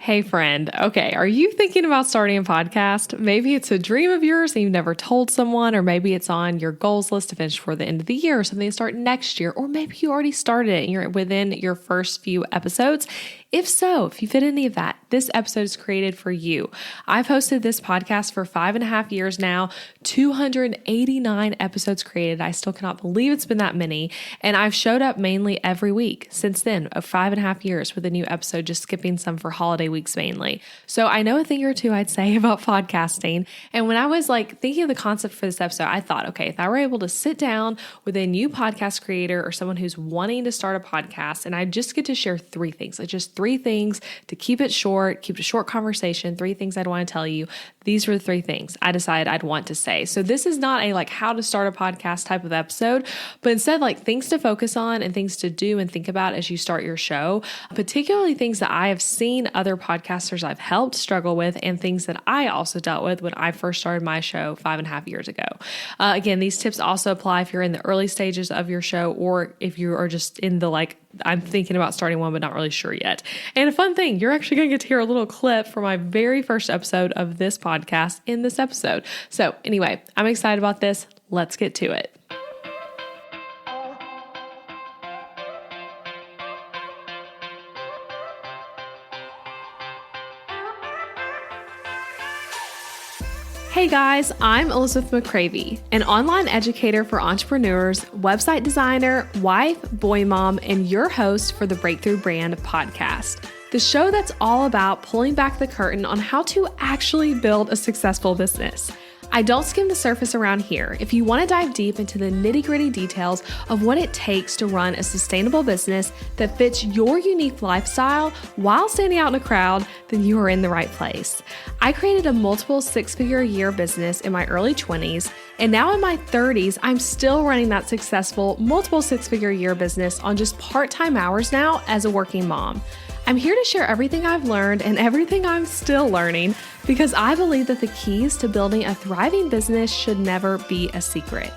Hey friend, okay, are you thinking about starting a podcast? Maybe it's a dream of yours and you've never told someone, or maybe it's on your goals list to finish before the end of the year or something to start next year, or maybe you already started it and you're within your first few episodes. If so, if you fit any of that, this episode is created for you. I've hosted this podcast for 5.5 years now, 289 episodes created. I still cannot believe it's been that many. And I've showed up mainly every week since then, of 5.5 years with a new episode, just skipping some for holiday weeks mainly. So I know a thing or two I'd say about podcasting. And when I was thinking of the concept for this episode, I thought, okay, if I were able to sit down with a new podcast creator or someone who's wanting to start a podcast, and I just get to share three things, just three things to keep it short, keep it a short conversation, three things I'd want to tell you. These were the three things I decided I'd want to say. So this is not a how to start a podcast type of episode, but instead things to focus on and things to do and think about as you start your show, particularly things that I have seen other podcasters I've helped struggle with and things that I also dealt with when I first started my show 5.5 years ago. Again, these tips also apply if you're in the early stages of your show or if you are just in the I'm thinking about starting one, but not really sure yet. And a fun thing, you're actually going to get to hear a little clip from my very first episode of this podcast in this episode. So anyway, I'm excited about this. Let's get to it. Hey guys, I'm Elizabeth McCravey, an online educator for entrepreneurs, website designer, wife, boy mom, and your host for the Breakthrough Brand podcast, the show that's all about pulling back the curtain on how to actually build a successful business. I don't skim the surface around here. If you want to dive deep into the nitty-gritty details of what it takes to run a sustainable business that fits your unique lifestyle while standing out in a crowd, then you are in the right place. I created a multiple six-figure a year business in my early 20s, and now in my 30s, I'm still running that successful multiple six-figure a year business on just part-time hours now as a working mom. I'm here to share everything I've learned and everything I'm still learning because I believe that the keys to building a thriving business should never be a secret.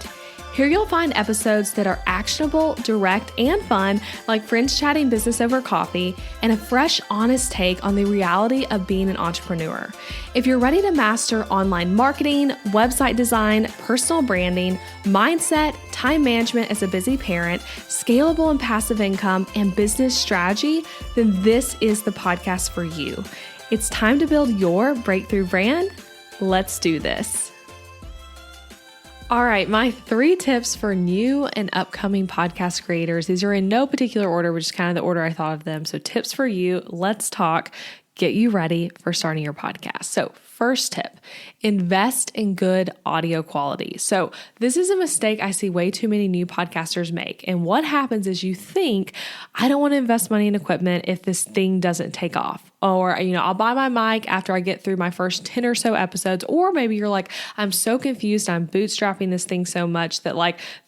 Here you'll find episodes that are actionable, direct, and fun, like friends chatting business over coffee, and a fresh, honest take on the reality of being an entrepreneur. If you're ready to master online marketing, website design, personal branding, mindset, time management as a busy parent, scalable and passive income, and business strategy, then this is the podcast for you. It's time to build your breakthrough brand. Let's do this. All right, my 3 tips for new and upcoming podcast creators. These are in no particular order, which is kind of the order I thought of them. So tips for you. Let's talk. Get you ready for starting your podcast. So first tip, invest in good audio quality. So this is a mistake I see way too many new podcasters make. And what happens is you think, I don't want to invest money in equipment if this thing doesn't take off. Or, I'll buy my mic after I get through my first 10 or so episodes. Or maybe you're like, I'm so confused. I'm bootstrapping this thing so much that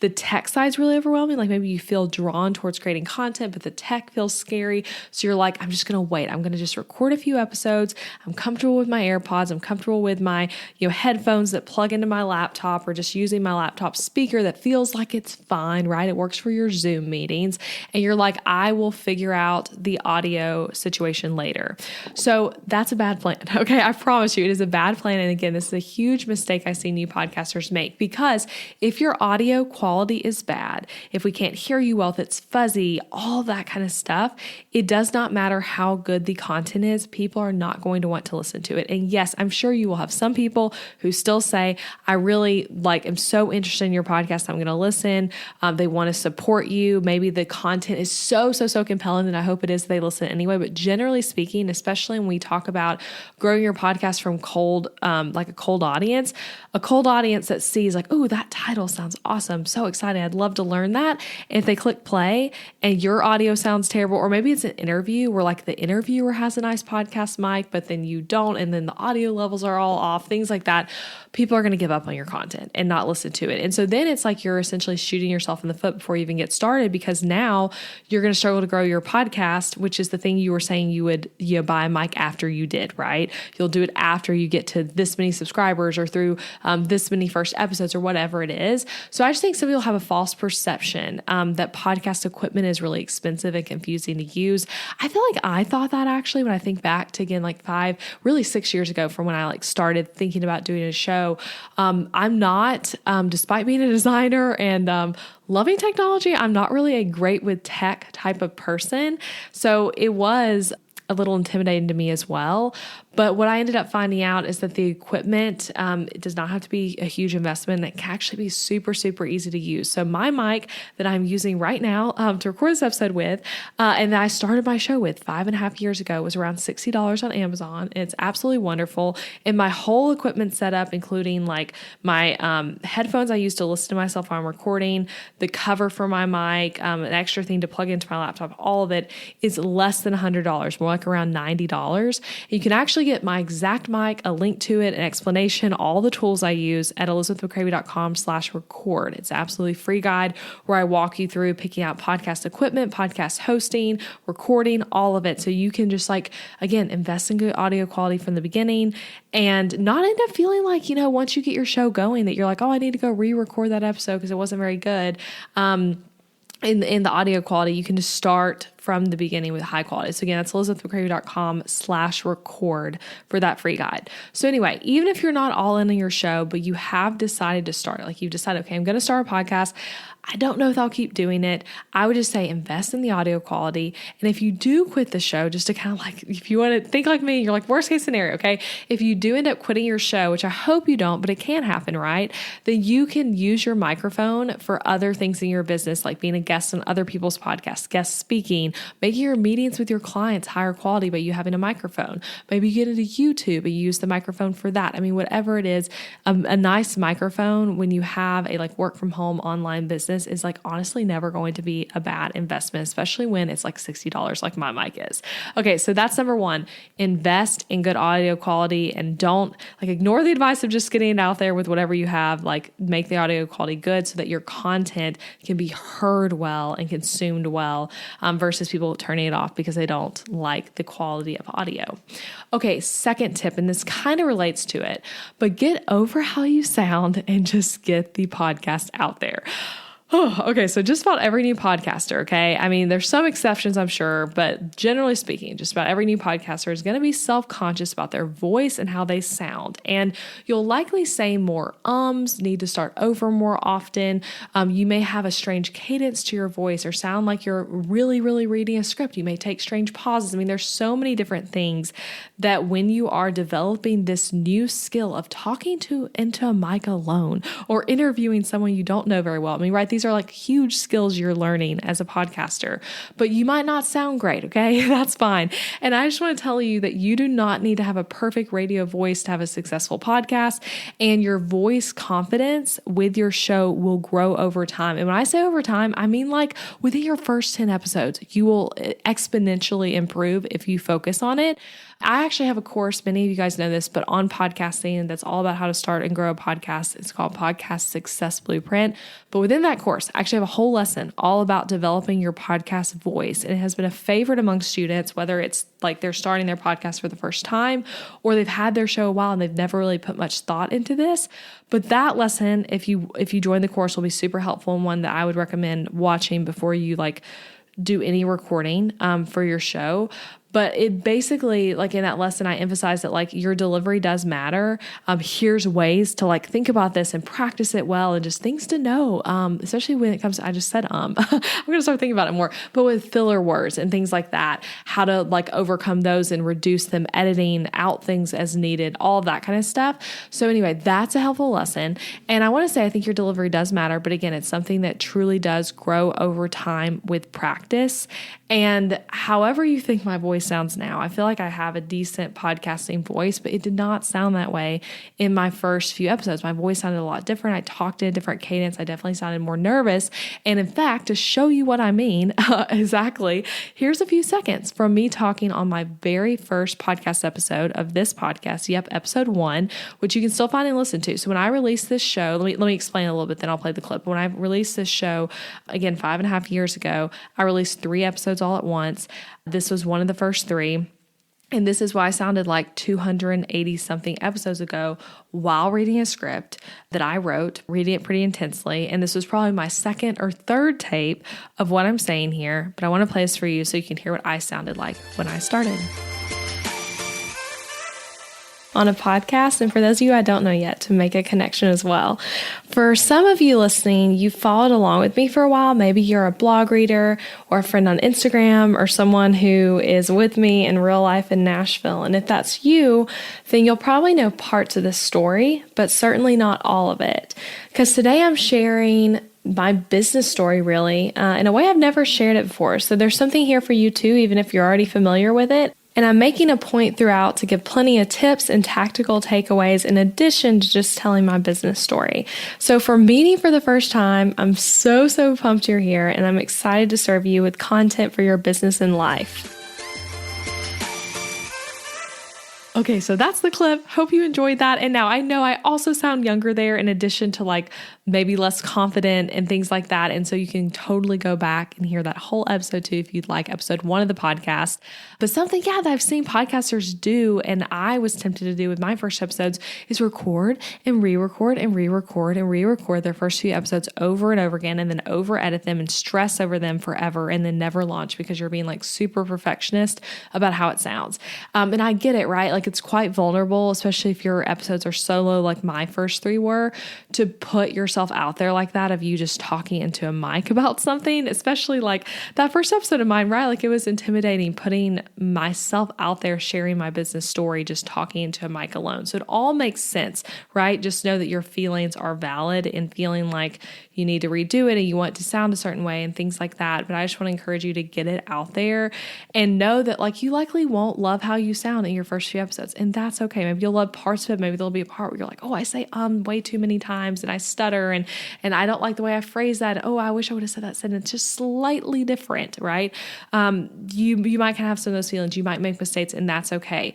the tech side's really overwhelming. Maybe you feel drawn towards creating content, but the tech feels scary. So you're like, I'm just going to wait. I'm going to just record a few episodes. I'm comfortable with my AirPods. I'm comfortable with my headphones that plug into my laptop, or just using my laptop speaker that feels like it's fine, right? It works for your Zoom meetings. And you're like, I will figure out the audio situation later. So that's a bad plan. Okay. I promise you it is a bad plan. And again, this is a huge mistake I see new podcasters make, because if your audio quality is bad, if we can't hear you well, if it's fuzzy, all that kind of stuff, it does not matter how good the content is. People are not going to want to listen to it. And yes, I'm sure you will have some people who still say, I really am so interested in your podcast. I'm going to listen. They want to support you. Maybe the content is so compelling, and I hope it is. They listen anyway. But generally speaking, especially when we talk about growing your podcast from cold, a cold audience that sees oh, that title sounds awesome. So excited. I'd love to learn that. And if they click play and your audio sounds terrible, or maybe it's an interview where the interviewer has a nice podcast mic, but then you don't, and then the audio levels are all off, things like that, people are going to give up on your content and not listen to it. And so then it's like you're essentially shooting yourself in the foot before you even get started, because now you're going to struggle to grow your podcast, which is the thing you were saying you would buy a mic after you did, right? You'll do it after you get to this many subscribers or through this many first episodes or whatever it is. So I just think some people have a false perception that podcast equipment is really expensive and confusing to use. I feel like I thought that actually when I think back to, again, like 6 years ago from when I like started thinking about doing a show. I'm not, despite being a designer and loving technology, I'm not really a great with tech type of person. So it was a little intimidating to me as well. But what I ended up finding out is that the equipment, it does not have to be a huge investment. It can actually be super, super easy to use. So my mic that I'm using right now to record this episode with, and that I started my show with 5.5 years ago, was around $60 on Amazon. It's absolutely wonderful. And my whole equipment setup, including like my headphones I use to listen to myself while I'm recording, the cover for my mic, an extra thing to plug into my laptop, all of it is less than $100, more like around $90. You can actually get my exact mic, a link to it, an explanation, all the tools I use at elizabethmccravey.com/record. It's an absolutely free guide where I walk you through picking out podcast equipment, podcast hosting, recording, all of it. So you can just like, again, invest in good audio quality from the beginning and not end up feeling like, once you get your show going that you're like, oh, I need to go re-record that episode because it wasn't very good. In the audio quality, you can just start from the beginning with high quality. So again, that's elizabethmccravey.com/record for that free guide. So anyway, even if you're not all in on your show, but you have decided to start, like you've decided, okay, I'm going to start a podcast. I don't know if I'll keep doing it. I would just say invest in the audio quality. And if you do quit the show, just to kind of like, if you want to think like me, you're like worst case scenario, okay? If you do end up quitting your show, which I hope you don't, but it can happen, right? Then you can use your microphone for other things in your business, like being a guest on other people's podcasts, guest speaking, making your meetings with your clients higher quality by you having a microphone. Maybe you get into YouTube and you use the microphone for that. I mean, whatever it is, a nice microphone when you have a like work from home online business is like honestly never going to be a bad investment, especially when it's like $60 like my mic is. Okay, so that's number one. Invest in good audio quality and don't like ignore the advice of just getting it out there with whatever you have. Like make the audio quality good so that your content can be heard well and consumed well versus people turning it off because they don't like the quality of audio. Okay, second tip, and this kind of relates to it, but get over how you sound and just get the podcast out there. Oh, okay. So just about every new podcaster, okay? I mean, there's some exceptions, I'm sure, but generally speaking, just about every new podcaster is going to be self-conscious about their voice and how they sound. And you'll likely say more need to start over more often. You may have a strange cadence to your voice or sound like you're really, really reading a script. You may take strange pauses. I mean, there's so many different things that when you are developing this new skill of talking into a mic alone or interviewing someone you don't know very well, I mean, right? These are like huge skills you're learning as a podcaster, but you might not sound great. Okay. That's fine. And I just want to tell you that you do not need to have a perfect radio voice to have a successful podcast, and your voice confidence with your show will grow over time. And when I say over time, I mean like within your first 10 episodes, you will exponentially improve if you focus on it. I actually have a course, many of you guys know this, but on podcasting that's all about how to start and grow a podcast. It's called Podcast Success Blueprint. But within that course, I actually have a whole lesson all about developing your podcast voice. And it has been a favorite among students, whether it's like they're starting their podcast for the first time or they've had their show a while and they've never really put much thought into this. But that lesson, if you join the course, will be super helpful and one that I would recommend watching before you like do any recording for your show. But it basically, like in that lesson, I emphasize that like your delivery does matter. Here's ways to like think about this and practice it well and just things to know, especially when it comes to, I just said, I'm going to start thinking about it more, but with filler words and things like that, how to like overcome those and reduce them, editing out things as needed, all of that kind of stuff. So anyway, that's a helpful lesson. And I want to say, I think your delivery does matter, but again, it's something that truly does grow over time with practice. And however you think my voice voice sounds now. I feel like I have a decent podcasting voice, but it did not sound that way in my first few episodes. My voice sounded a lot different. I talked in a different cadence. I definitely sounded more nervous. And in fact, to show you what I mean exactly, here's a few seconds from me talking on my very first podcast episode of this podcast. Yep, episode 1, which you can still find and listen to. So when I released this show, let me explain a little bit, then I'll play the clip. When I released this show, again, 5.5 years ago, I released 3 episodes all at once. This was one of the first 3. And this is why I sounded like 280 something episodes ago while reading a script that I wrote, reading it pretty intensely. And this was probably my second or third tape of what I'm saying here. But I want to play this for you so you can hear what I sounded like when I started on a podcast. And for those of you I don't know yet, to make a connection as well. For some of you listening, you followed along with me for a while. Maybe you're a blog reader or a friend on Instagram or someone who is with me in real life in Nashville. And if that's you, then you'll probably know parts of this story, but certainly not all of it. Because today I'm sharing my business story really in a way I've never shared it before. So there's something here for you too, even if you're already familiar with it. And I'm making a point throughout to give plenty of tips and tactical takeaways in addition to just telling my business story. So for meeting for the first time, I'm so pumped you're here, and I'm excited to serve you with content for your business and life. Okay, so that's the clip. Hope you enjoyed that. And now I know I also sound younger there in addition to like maybe less confident and things like that. And so you can totally go back and hear that whole episode too if you'd like, episode 1 of the podcast. But something, that I've seen podcasters do, and I was tempted to do with my first episodes, is record and re-record and re-record and re-record their first few episodes over and over again, and then over-edit them and stress over them forever, and then never launch because you're being like super perfectionist about how it sounds. And I get it, right? Like it's quite vulnerable, especially if your episodes are solo like my first 3 were, to put yourself out there like that of you just talking into a mic about something, especially like that first episode of mine, right? Like it was intimidating putting myself out there, sharing my business story, just talking into a mic alone. So it all makes sense, right? Just know that your feelings are valid and feeling like you need to redo it and you want it to sound a certain way and things like that. But I just want to encourage you to get it out there and know that like you likely won't love how you sound in your first few episodes. And that's okay. Maybe you'll love parts of it. Maybe there'll be a part where you're like, oh, I say way too many times and I stutter and I don't like the way I phrase that. Oh, I wish I would have said that sentence just slightly different, right? You might kind of have some of those feelings. You might make mistakes and that's okay.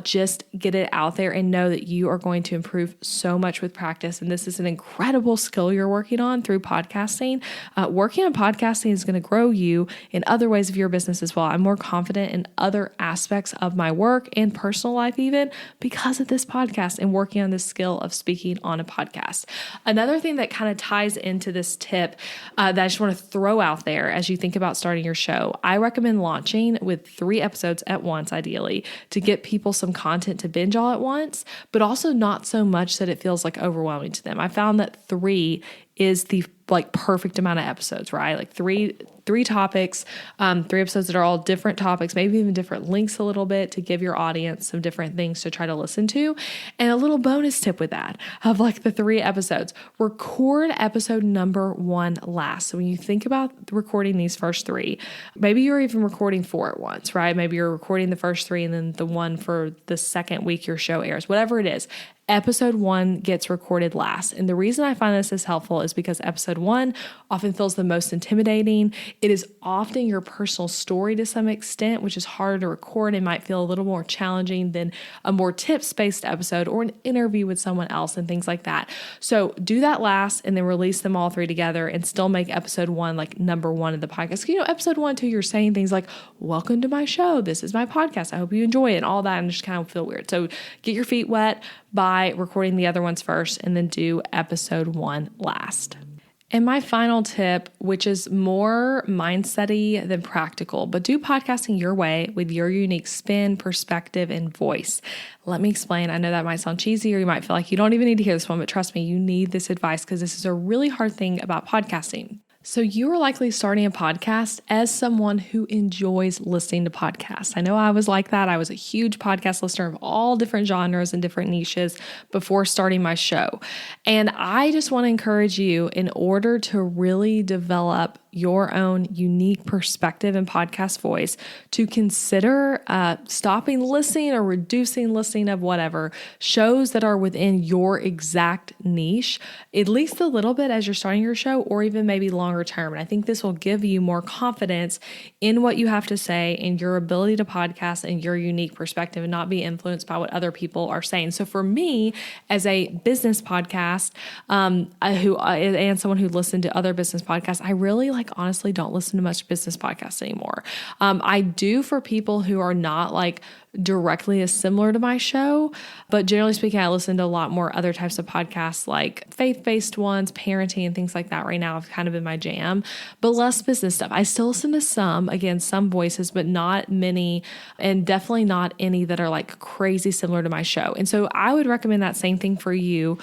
Just get it out there and know that you are going to improve so much with practice. And this is an incredible skill you're working on through podcasting. Working on podcasting is going to grow you in other ways of your business as well. I'm more confident in other aspects of my work and personal life even because of this podcast and working on this skill of speaking on a podcast. Another thing that kind of ties into this tip that I just want to throw out there as you think about starting your show, I recommend launching with 3 episodes at once, ideally, to get people some content to binge all at once, but also not so much that it feels like overwhelming to them. I found that 3 is the like perfect amount of episodes, right? Like three topics, 3 episodes that are all different topics, maybe even different lengths a little bit to give your audience some different things to try to listen to. And a little bonus tip with that of like the 3 episodes, record episode number 1 last. So when you think about recording these first 3, maybe you're even recording 4 at once, right? Maybe you're recording the first 3 and then the one for the second week your show airs, whatever it is. Episode 1 gets recorded last. And the reason I find this is helpful is because episode 1 often feels the most intimidating. It is often your personal story to some extent, which is harder to record and might feel a little more challenging than a more tips-based episode or an interview with someone else and things like that. So do that last and then release them all 3 together and still make episode 1 like number 1 of the podcast. You know, episode 1, 2, you're saying things like, welcome to my show. This is my podcast. I hope you enjoy it and all that, and just kind of feel weird. So get your feet wet by recording the other ones first and then do episode 1 last. And my final tip, which is more mindset-y than practical, but do podcasting your way with your unique spin, perspective, and voice. Let me explain. I know that might sound cheesy or you might feel like you don't even need to hear this one, but trust me, you need this advice because this is a really hard thing about podcasting. So you are likely starting a podcast as someone who enjoys listening to podcasts. I know I was like that. I was a huge podcast listener of all different genres and different niches before starting my show. And I just want to encourage you, in order to really develop your own unique perspective and podcast voice, to consider stopping listening or reducing listening of whatever shows that are within your exact niche, at least a little bit as you're starting your show, or even maybe longer term. And I think this will give you more confidence in what you have to say and your ability to podcast and your unique perspective and not be influenced by what other people are saying. So for me, as a business podcast, and someone who listened to other business podcasts, I really honestly don't listen to much business podcasts anymore. I do for people who are not directly as similar to my show, but generally speaking, I listen to a lot more other types of podcasts, like faith-based ones, parenting, and things like that. Right now, I've kind of been my jam, but less business stuff. I still listen to some voices, but not many, and definitely not any that are crazy similar to my show. And so I would recommend that same thing for you,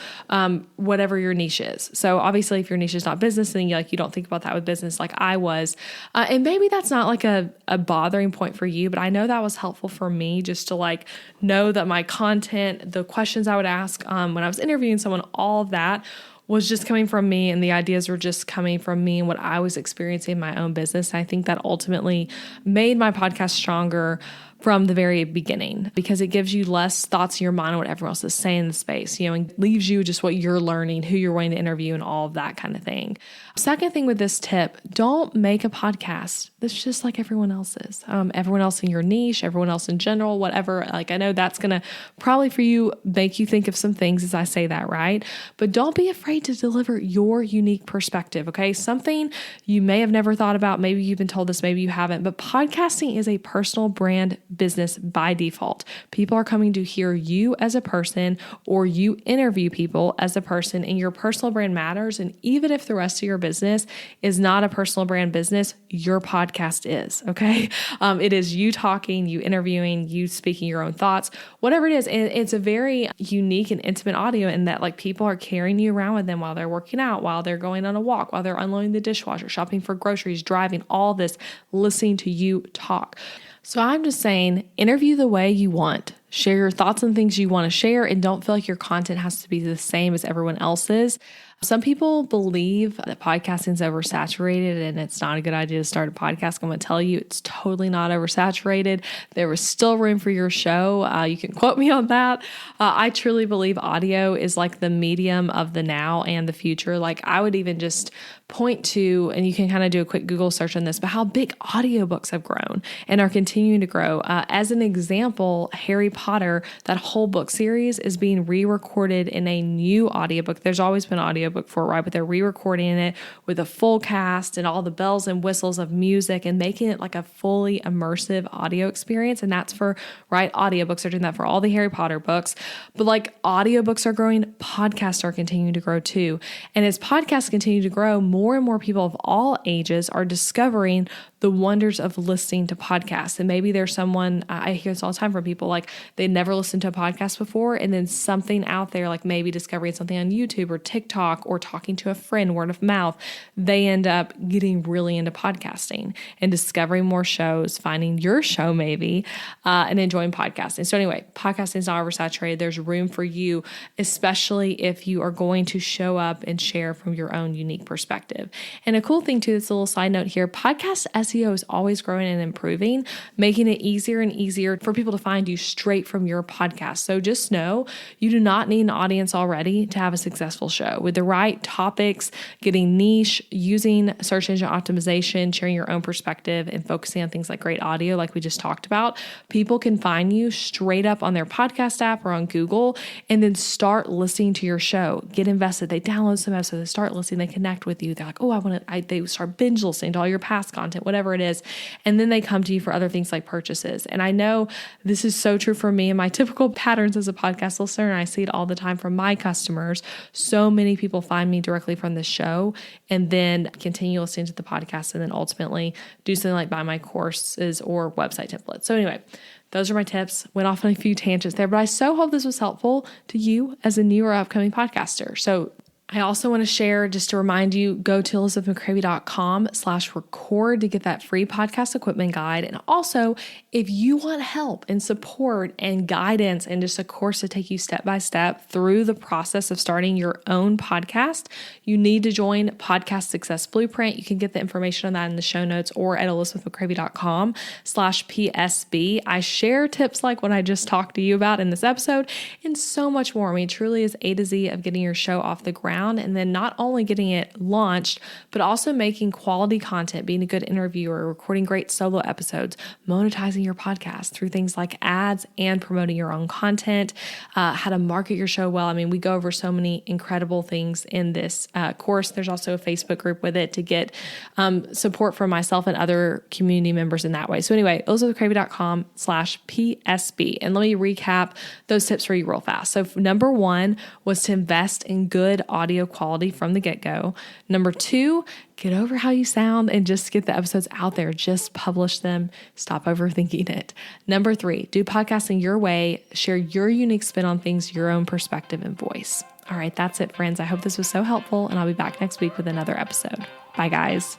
whatever your niche is. So obviously, if your niche is not business, then you don't think about that with business like I was, and maybe that's not a bothering point for you, but I know that was helpful for me, just to know that my content, the questions I would ask when I was interviewing someone, all of that was just coming from me, and the ideas were just coming from me and what I was experiencing in my own business. And I think that ultimately made my podcast stronger from the very beginning, because it gives you less thoughts in your mind on what everyone else is saying in the space, and leaves you just what you're learning, who you're wanting to interview, and all of that kind of thing. Second thing with this tip, don't make a podcast that's just like everyone else's. Everyone else in your niche, everyone else in general, whatever. I know that's going to probably for you make you think of some things as I say that, right? But don't be afraid to deliver your unique perspective, okay? Something you may have never thought about. Maybe you've been told this, maybe you haven't, but podcasting is a personal brand business by default. People are coming to hear you as a person, or you interview people as a person, and your personal brand matters. And even if the rest of your business is not a personal brand business, your podcast is, okay? It is you talking, you interviewing, you speaking your own thoughts, whatever it is. And it's a very unique and intimate audio in that people are carrying you around with them while they're working out, while they're going on a walk, while they're unloading the dishwasher, shopping for groceries, driving, all this, listening to you talk. So I'm just saying, interview the way you want. Share your thoughts on things you want to share, and don't feel like your content has to be the same as everyone else's. Some people believe that podcasting is oversaturated and it's not a good idea to start a podcast. I'm going to tell you it's totally not oversaturated. There is still room for your show. You can quote me on that. I truly believe audio is the medium of the now and the future. I would even just point to, and you can kind of do a quick Google search on this, but how big audiobooks have grown and are continuing to grow. As an example, Harry Potter, that whole book series is being re-recorded in a new audiobook. There's always been audiobook for a while, but they're re-recording it with a full cast and all the bells and whistles of music and making it a fully immersive audio experience. And that's for, audiobooks are doing that for all the Harry Potter books. But audiobooks are growing, podcasts are continuing to grow too. And as podcasts continue to grow, more and more people of all ages are discovering the wonders of listening to podcasts. And maybe there's someone, I hear this all the time from people, they never listened to a podcast before, and then something out there, maybe discovering something on YouTube or TikTok or talking to a friend, word of mouth, they end up getting really into podcasting and discovering more shows, finding your show maybe, and enjoying podcasting. So anyway, podcasting is not oversaturated. There's room for you, especially if you are going to show up and share from your own unique perspective. And a cool thing too, this a little side note here, podcast SEO is always growing and improving, making it easier and easier for people to find you straight from your podcast. So just know you do not need an audience already to have a successful show. With the right topics, getting niche, using search engine optimization, sharing your own perspective, and focusing on things like great audio, like we just talked about, people can find you straight up on their podcast app or on Google, and then start listening to your show. Get invested. They download some episodes, they start listening, they connect with you. They're like, oh, they start binge listening to all your past content, whatever it is. And then they come to you for other things like purchases. And I know this is so true for me and my typical patterns as a podcast listener. And I see it all the time from my customers. So many people find me directly from the show and then continue listening to the podcast and then ultimately do something like buy my courses or website templates. So anyway, those are my tips. Went off on a few tangents there, but I so hope this was helpful to you as a new or upcoming podcaster. So I also want to share, just to remind you, go to elizabethmccravy.com/record to get that free podcast equipment guide. And also, if you want help and support and guidance and just a course to take you step by step through the process of starting your own podcast, you need to join Podcast Success Blueprint. You can get the information on that in the show notes or at elizabethmccravy.com/PSB. I share tips like what I just talked to you about in this episode and so much more. I mean, it truly is A to Z of getting your show off the ground. And then not only getting it launched, but also making quality content, being a good interviewer, recording great solo episodes, monetizing your podcast through things like ads and promoting your own content, how to market your show well. I mean, we go over so many incredible things in this course. There's also a Facebook group with it to get support from myself and other community members in that way. So anyway, elizabethmccravy.com/PSB. And let me recap those tips for you real fast. So number 1 was to invest in good audio quality from the get-go. Number 2, get over how you sound and just get the episodes out there. Just publish them. Stop overthinking it. Number 3, do podcasting your way. Share your unique spin on things, your own perspective and voice. All right, that's it, friends. I hope this was so helpful, and I'll be back next week with another episode. Bye, guys.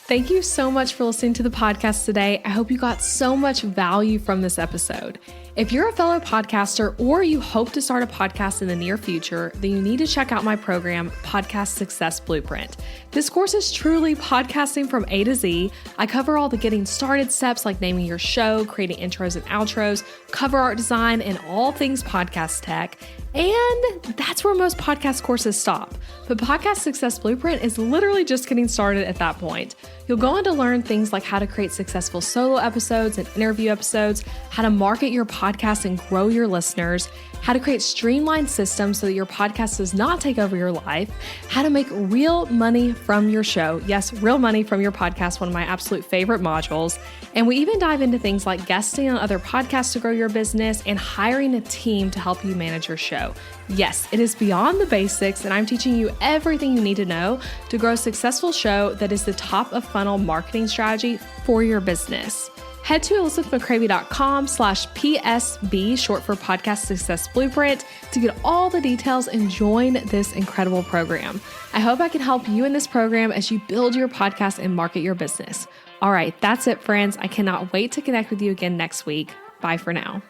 Thank you so much for listening to the podcast today. I hope you got so much value from this episode. If you're a fellow podcaster or you hope to start a podcast in the near future, then you need to check out my program, Podcast Success Blueprint. This course is truly podcasting from A to Z. I cover all the getting started steps like naming your show, creating intros and outros, cover art design, and all things podcast tech. And that's where most podcast courses stop. But Podcast Success Blueprint is literally just getting started at that point. You'll go on to learn things like how to create successful solo episodes and interview episodes, how to market your podcast and grow your listeners, how to create streamlined systems so that your podcast does not take over your life, how to make real money from your show. Yes, real money from your podcast, one of my absolute favorite modules. And we even dive into things like guesting on other podcasts to grow your business and hiring a team to help you manage your show. Yes, it is beyond the basics, and I'm teaching you everything you need to know to grow a successful show that is the top of funnel marketing strategy for your business. Head to elizabethmccravy.com/PSB, short for Podcast Success Blueprint, to get all the details and join this incredible program. I hope I can help you in this program as you build your podcast and market your business. All right, that's it, friends. I cannot wait to connect with you again next week. Bye for now.